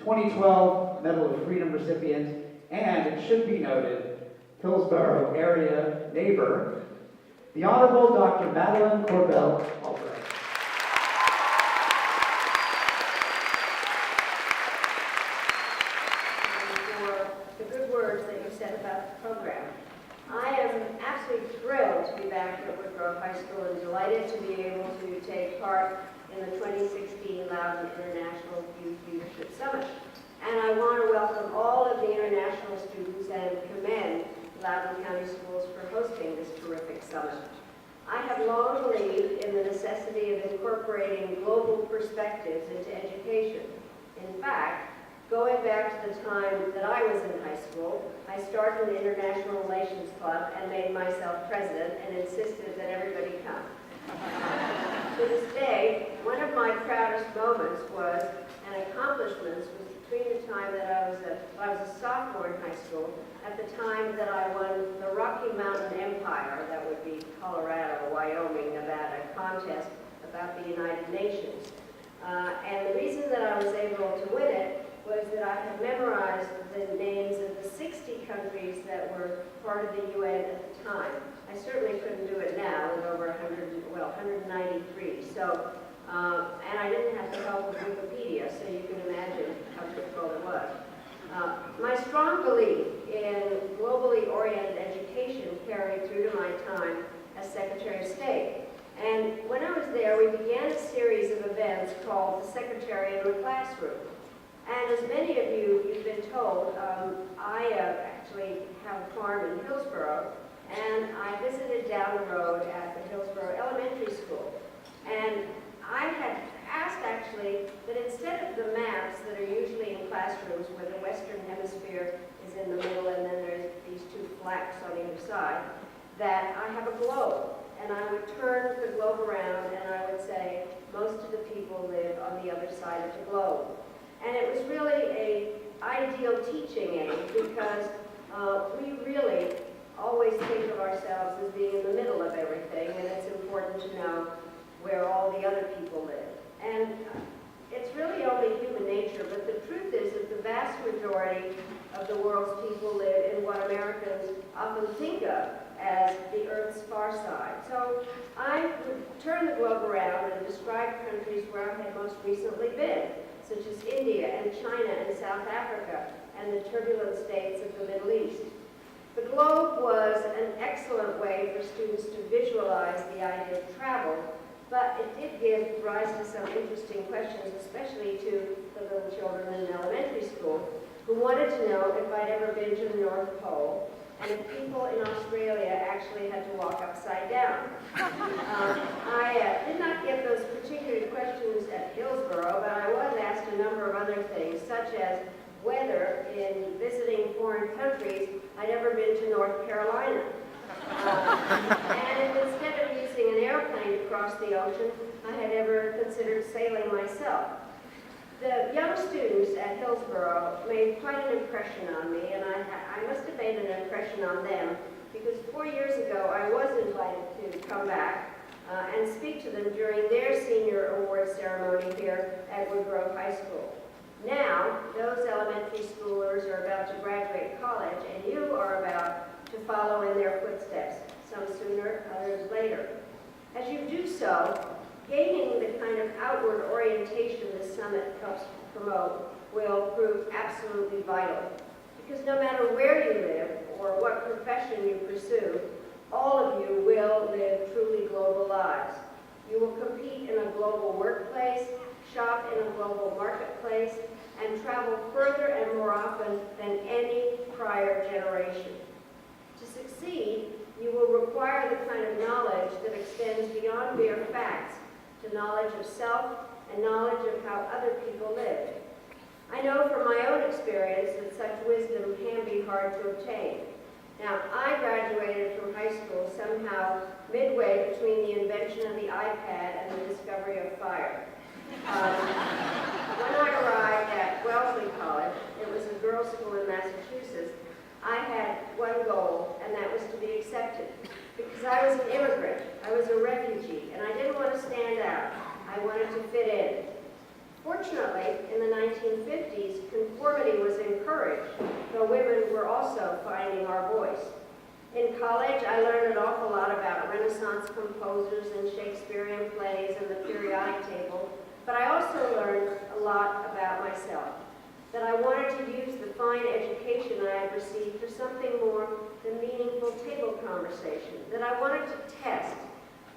2012 Medal of Freedom recipient, and it should be noted, Hillsborough area neighbor, the Honorable Dr. Madeleine Albright. For the good words that you said about the program. I am absolutely thrilled to be back at Woodgrove High School and delighted to be able to take part in the 2016 Loudoun International Youth Leadership Summit. And I want to welcome all of the international students and commend Loudoun County Schools for hosting this terrific summit. I have long believed in the necessity of incorporating global perspectives into education. In fact, going back to the time that I was in high school, I started an international relations club and made myself president and insisted that everybody come. To this day, one of my proudest moments was, and accomplishments, was between the time that I was a sophomore in high school, at the time that I won the Rocky Mountain Empire, that would be Colorado, Wyoming, Nevada, contest about the United Nations. And the reason that I was able to win it was that I had memorized the names of the 60 countries that were part of the UN at the time. I certainly couldn't do it now with over 193. So, and I didn't have the help of Wikipedia, so you can imagine how difficult it was. My strong belief in globally oriented education carried through to my time as Secretary of State. And when I was there, we began a series of events called the Secretary in the Classroom. And as many of you've been told, I actually have a farm in Hillsborough, and I visited down the road at the Hillsborough Elementary School. And I had asked actually that instead of the maps that are usually in classrooms where the Western Hemisphere is in the middle and then there's these two flaps on either side, that I have a globe. And I would turn the globe around and I would say, most of the people live on the other side of the globe. And it was really an ideal teaching aid because we really always think of ourselves as being in the middle of everything, and it's important to know where all the other people live. And it's really only human nature, but the truth is that the vast majority of the world's people live in what Americans often think of as the Earth's far side. So I would turn the globe around and describe countries where I had most recently been, such as India and China and South Africa and the turbulent states of the Middle East. The globe was an excellent way for students to visualize the idea of travel, but it did give rise to some interesting questions, especially to the little children in elementary school, who wanted to know if I'd ever been to the North Pole, and if people in Australia actually had to walk upside down. I did not get those particular questions at Hillsborough, but I was asked a number of other things, such as whether, in visiting foreign countries, I'd ever been to North Carolina. And if instead of using an airplane to cross the ocean, I had ever considered sailing myself. The young students at Hillsborough made quite an impression on me, and I must have made an impression on them, because 4 years ago I was invited to come back and speak to them during their senior award ceremony here at Woodgrove High School. Now, those elementary schoolers are about to graduate college, and you are about to follow in their footsteps, some sooner, others later. As you do so, gaining the kind of outward orientation this summit helps promote will prove absolutely vital. Because no matter where you live or what profession you pursue, all of you will live truly global lives. You will compete in a global workplace, shop in a global marketplace, and travel further and more often than any prior generation. To succeed, you will require the kind of knowledge that extends beyond mere facts to knowledge of self and knowledge of how other people live. I know from my own experience that such wisdom can be hard to obtain. Now, I graduated from high school somehow midway between the invention of the iPad and the discovery of fire. When I arrived at Wellesley College, it was a girls' school in Massachusetts, I had one goal, and that was to be accepted. Because I was an immigrant, I was a refugee, and I didn't want to stand out. I wanted to fit in. Fortunately, in the 1950s, courage, though women were also finding our voice. In college, I learned an awful lot about Renaissance composers and Shakespearean plays and the periodic table, but I also learned a lot about myself, that I wanted to use the fine education I had received for something more than meaningful table conversation, that I wanted to test,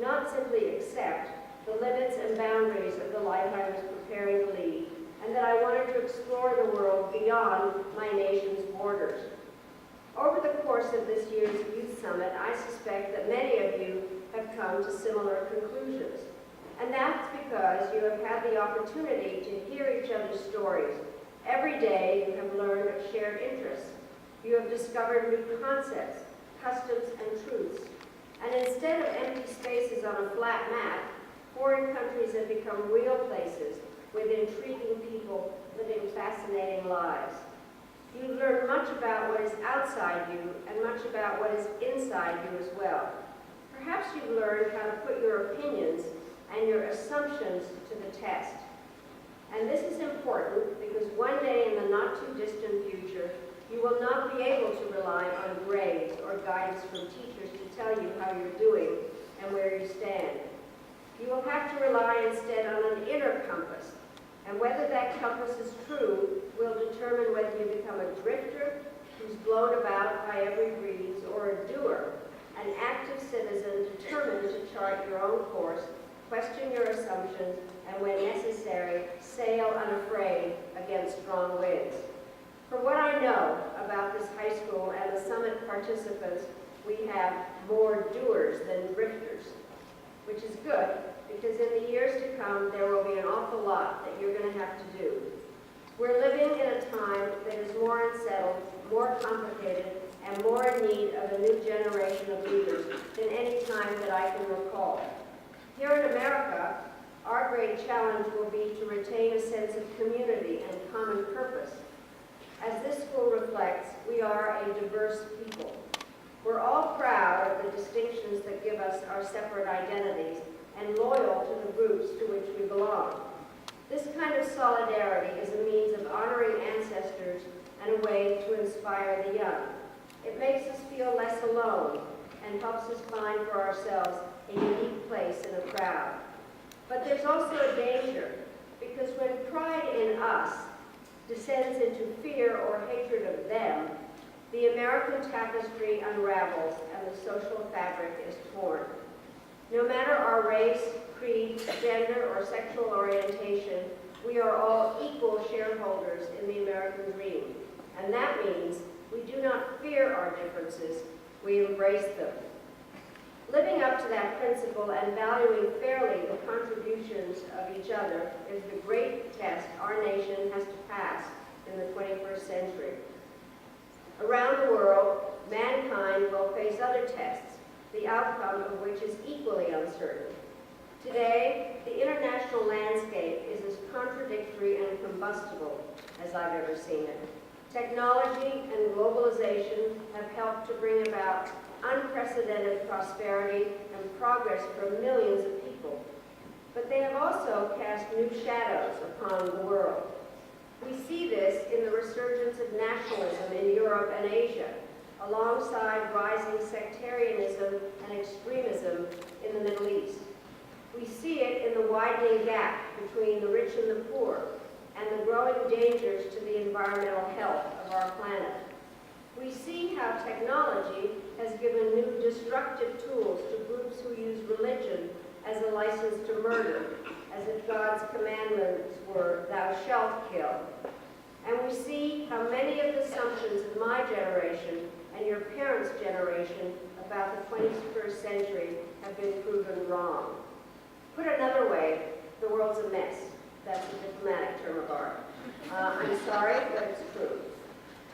not simply accept, the limits and boundaries of the life I was preparing to lead, and that I wanted to explore the world beyond my nation's borders. Over the course of this year's Youth Summit, I suspect that many of you have come to similar conclusions. And that's because you have had the opportunity to hear each other's stories. Every day you have learned of shared interests. You have discovered new concepts, customs, and truths. And instead of empty spaces on a flat map, foreign countries have become real places with intriguing people living fascinating lives. You've learned much about what is outside you and much about what is inside you as well. Perhaps you've learned how to put your opinions and your assumptions to the test. And this is important because one day in the not-too-distant future, you will not be able to rely on grades or guidance from teachers to tell you how you're doing and where you stand. You will have to rely instead on an inner compass, and whether that compass is true will determine whether you become a drifter who's blown about by every breeze, or a doer, an active citizen determined to chart your own course, question your assumptions, and when necessary, sail unafraid against strong winds. For what I know about this high school and the summit participants, we have more doers than drifters, which is good, because in the years to come, there will be an awful lot that you're going to have to do. We're living in a time that is more unsettled, more complicated, and more in need of a new generation of leaders than any time that I can recall. Here in America, our great challenge will be to retain a sense of community and common purpose. As this school reflects, we are a diverse people. We're all proud of the distinctions that give us our separate identities and loyal to the groups to which we belong. This kind of solidarity is a means of honoring ancestors and a way to inspire the young. It makes us feel less alone and helps us find for ourselves a unique place in a crowd. But there's also a danger, because when pride in us descends into fear or hatred of them, the American tapestry unravels and the social fabric is torn. No matter our race, creed, gender, or sexual orientation, we are all equal shareholders in the American dream. And that means we do not fear our differences, we embrace them. Living up to that principle and valuing fairly the contributions of each other is the great test our nation has to pass in the 21st century. Around the world, mankind will face other tests, the outcome of which is equally uncertain. Today, the international landscape is as contradictory and combustible as I've ever seen it. Technology and globalization have helped to bring about unprecedented prosperity and progress for millions of people. But they have also cast new shadows upon the world. We see this in the resurgence of nationalism in Europe and Asia, alongside rising sectarianism and extremism in the Middle East. We see it in the widening gap between the rich and the poor, and the growing dangers to the environmental health of our planet. We see how technology has given new destructive tools to groups who use religion as a license to murder, as if God's commandments were, "Thou shalt kill." And we see how many of the assumptions of my generation and your parents' generation about the 21st century have been proven wrong. Put another way, the world's a mess. That's a diplomatic term of art. I'm sorry, but it's true.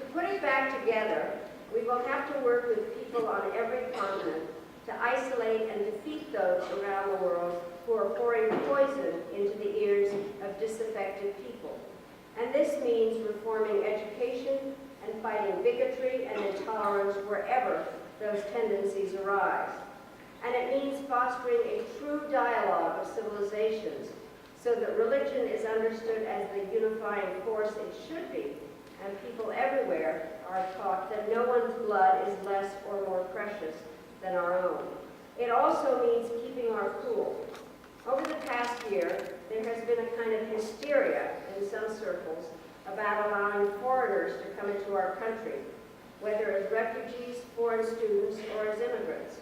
To put it back together, we will have to work with people on every continent to isolate and defeat those around the world who are pouring poison into the ears of disaffected people. And this means reforming education and fighting bigotry and intolerance wherever those tendencies arise. And it means fostering a true dialogue of civilizations so that religion is understood as the unifying force it should be, and people everywhere are taught that no one's blood is less or more precious than our own. It also means keeping our cool. Over the past year, there has been a kind of hysteria in some circles about allowing foreigners to come into our country, whether as refugees, foreign students, or as immigrants.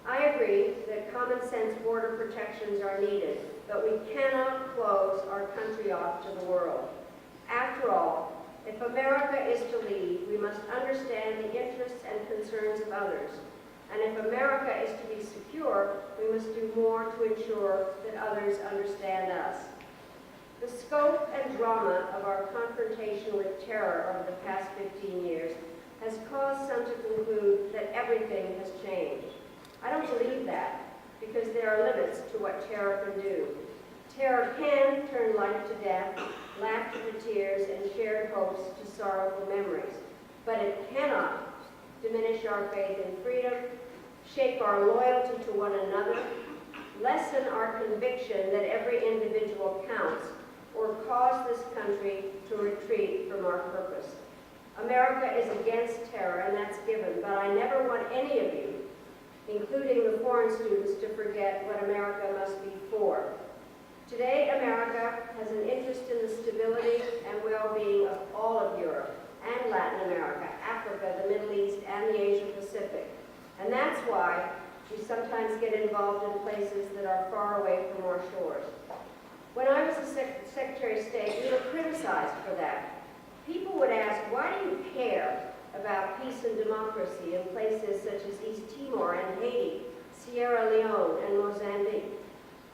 I agree that common sense border protections are needed, but we cannot close our country off to the world. After all, if America is to lead, we must understand the interests and concerns of others. And if America is to be secure, we must do more to ensure that others understand us. The scope and drama of our confrontation with terror over the past 15 years has caused some to conclude that everything has changed. I don't believe that, because there are limits to what terror can do. Terror can turn life to death, laughter to tears, and shared hopes to sorrowful memories. But it cannot diminish our faith in freedom, shake our loyalty to one another, lessen our conviction that every individual counts, or cause this country to retreat from our purpose. America is against terror, and that's given, but I never want any of you, including the foreign students, to forget what America must be for. Today, America has an interest in the stability and well-being of all of Europe and Latin America, Africa, the Middle East, and the Asia Pacific. And that's why we sometimes get involved in places that are far away from our shores. When I was a Secretary of State, we were criticized for that. People would ask, why do you care about peace and democracy in places such as East Timor and Haiti, Sierra Leone and Mozambique?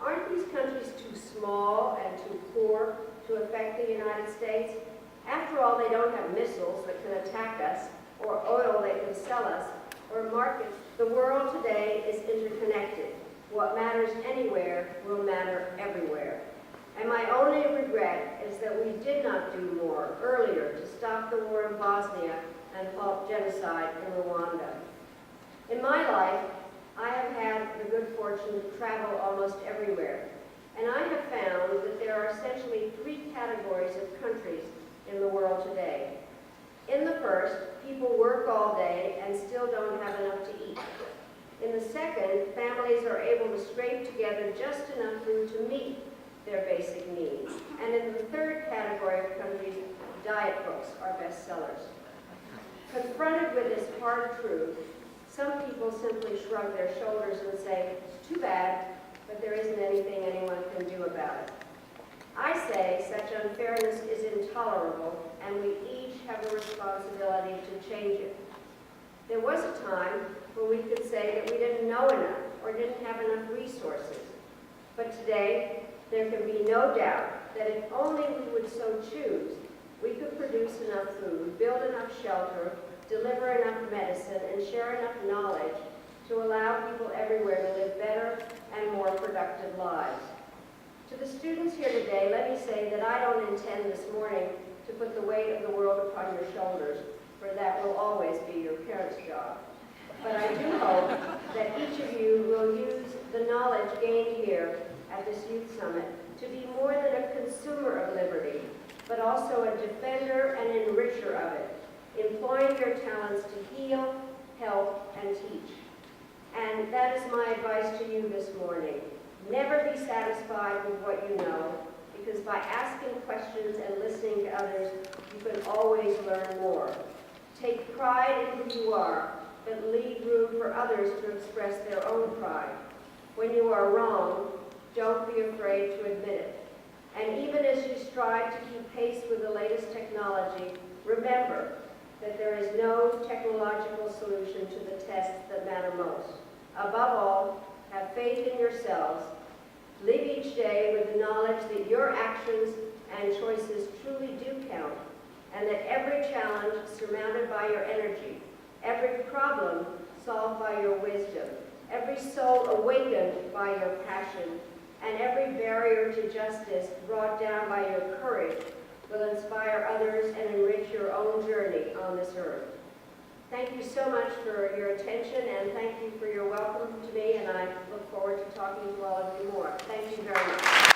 Aren't these countries too small and too poor to affect the United States? After all, they don't have missiles that can attack us, or oil they can sell us, or markets. The world today is interconnected. What matters anywhere will matter everywhere. And my only regret is that we did not do more earlier to stop the war in Bosnia and halt genocide in Rwanda. In my life, I have had the good fortune to travel almost everywhere, and I have found that there are essentially three categories of countries in the world today. In the first, people work all day and still don't have enough to eat. In the second, families are able to scrape together just enough food to meet their basic needs. And in the third category of countries, diet books are bestsellers. Confronted with this hard truth, some people simply shrug their shoulders and say, it's too bad, but there isn't anything anyone can do about it. I say such unfairness is intolerable, and we each have a responsibility to change it. There was a time when we could say that we didn't know enough or didn't have enough resources. But today, there can be no doubt that if only we would so choose, we could produce enough food, build enough shelter, deliver enough medicine, and share enough knowledge to allow people everywhere to live better and more productive lives. To the students here today, let me say that I don't intend this morning to put the weight of the world upon your shoulders, for that will always be your parents' job. But I do hope that each of you will use the knowledge gained here at this Youth Summit to be more than a consumer of liberty, but also a defender and enricher of it, employing your talents to heal, help, and teach. And that is my advice to you this morning. Never be satisfied with what you know, because by asking questions and listening to others, you can always learn more. Take pride in who you are, but leave room for others to express their own pride. When you are wrong, don't be afraid to admit it. And even as you strive to keep pace with the latest technology, remember that there is no technological solution to the tests that matter most. Above all, have faith in yourselves. Live each day with the knowledge that your actions and choices truly do count, and that every challenge surmounted by your energy, every problem solved by your wisdom, every soul awakened by your passion, and every barrier to justice brought down by your courage will inspire others and enrich your own journey on this earth. Thank you so much for your attention, and thank you for your welcome to me, and I look forward to talking to all of you more. Thank you very much.